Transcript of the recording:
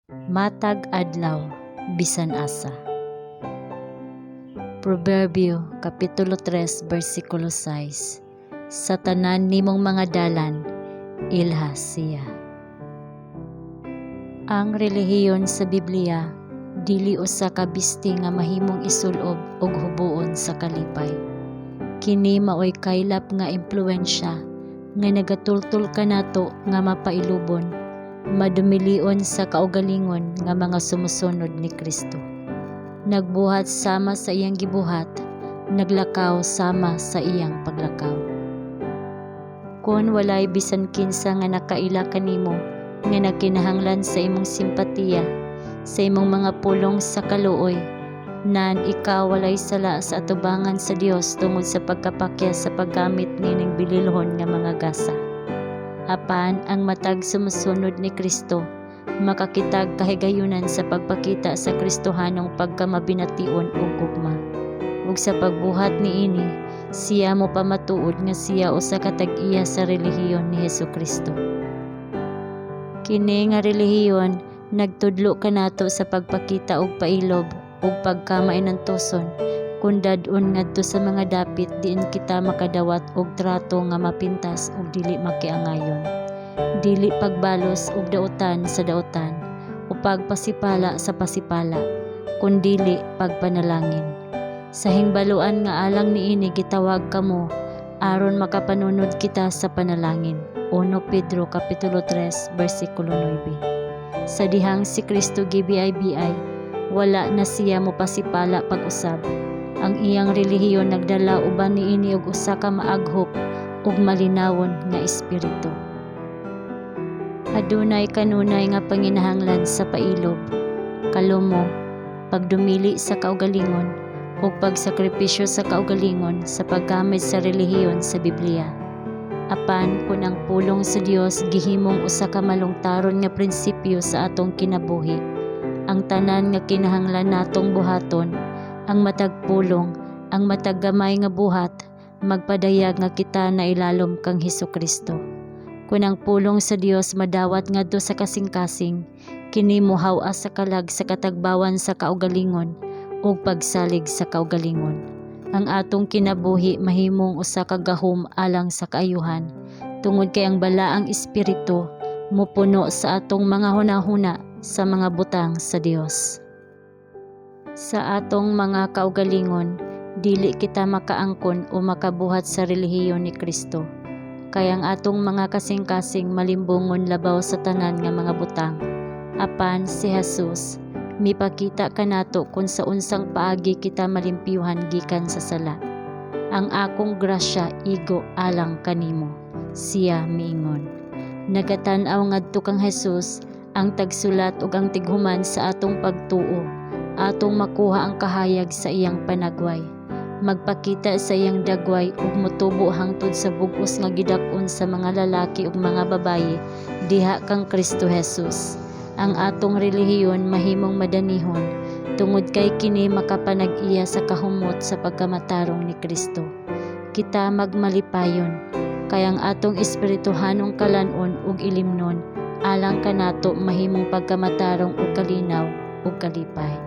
Matag adlaw bisan asa. Proverbio Kapitulo 3 versikulo 6. Sa tanan nimong mga dalan, ilha siya. Ang relihiyon sa Biblia dili usa ka bisti nga mahimong isulob og hubuon sa kalipay. Kini maoy kaylap nga impluwensya nga nagatultol kanato nga mapailubon, madumilion sa kaugalingon nga mga sumusunod ni Kristo. Nagbuhat sama sa iyang gibuhat, naglakaw sama sa iyang paglakaw. Kung walay bisan kinsa nga nakaila kanimo nga nagkinahanglan sa imong simpatiya, sa imong mga pulong sa kaluoy, nan ikaw walay sala sa atubangan sa Dios tungod sa pagkapakya sa paggamit nining bililhon nga mga gasa. Apan ang matag sumusunod ni Kristo makakitag kahigayunan sa pagpakita sa Kristohanong pagkamabination ug gugma. Ug sa pagbuhat niini, siya mo pamatuod nga siya usa ka tag-iya sa relihiyon ni Hesukristo. Kini nga relihiyon nagtudlo kanato sa pagpakita og pailob ug pagkamainantuson kun dad-on ngadto sa mga dapit diin kita makadawat og trato nga mapintas ug dili makiangayon. Dili pagbalos og dautan sa dautan o pagpasipala sa pasipala, kundili pagpanalangin. Sa hingbaluan nga alang niini gitawag kamo aron makapanunod kita sa panalangin. 1 Pedro Kapitulo 3 versikulo 9. Sa dihang si Kristo gibiay-biay, wala na siya mo pasipala pag-usab. Ang iyang relihiyon nagdala uban niini og usa ka maaghop ug malinawon nga espiritu. Adunay kanunay nga panginahanglan sa pailob, kalumo, pagdumili sa kaugalingon ug pagsakripisyo sa kaugalingon sa paggamit sa relihiyon sa Biblia. Apan kun ang pulong sa Dios gihimong usa ka malungtaron nga prinsipyo sa atong kinabuhi, ang tanan nga kinahanglan natong buhaton, ang matag pulong, ang matag gamay nga buhat, magpadayag nga kita na ilalom kang Hesukristo. Kung ang pulong sa Dios madawat ngadto sa kasing-kasing, kini mohaw-a sa kalag sa katagbawan sa kaugalingon ug pagsalig sa kaugalingon. Ang atong kinabuhi mahimong usa ka gahom alang sa kaayuhan, tungod kay ang balaang espiritu mopuno sa atong mga hunahuna sa mga butang sa Dios. Sa atong mga kaugalingon, dili kita makaangkon o makabuhat sa relihiyon ni Kristo. Kay ang atong mga kasing-kasing malimbungon labaw sa tanan nga mga butang. Apan si Jesus mipakita kanato kung sa unsang paagi kita malimpyuhan gikan sa sala. Ang akong grasya igo alang kanimo, siya miingon. Nagatan-aw ngadto kang Jesus ang tagsulat ug ang tighuman sa atong pagtuo, atong makuha ang kahayag sa iyang panagway. Magpakita sa iyang dagway ug motubo hangtod sa bug-os nga gidak-on sa mga lalaki ug mga babayi diha kang Kristo Jesus. Ang atong relihiyon mahimong madanihon tungod kay kini makapanag-iya sa kahumot sa pagkamatarong ni Kristo. Kita magmalipayon kay ang atong espirituhanong kalan-on ug ilimnon alang kanato mahimong pagkamatarong ug kalinaw ug kalipay.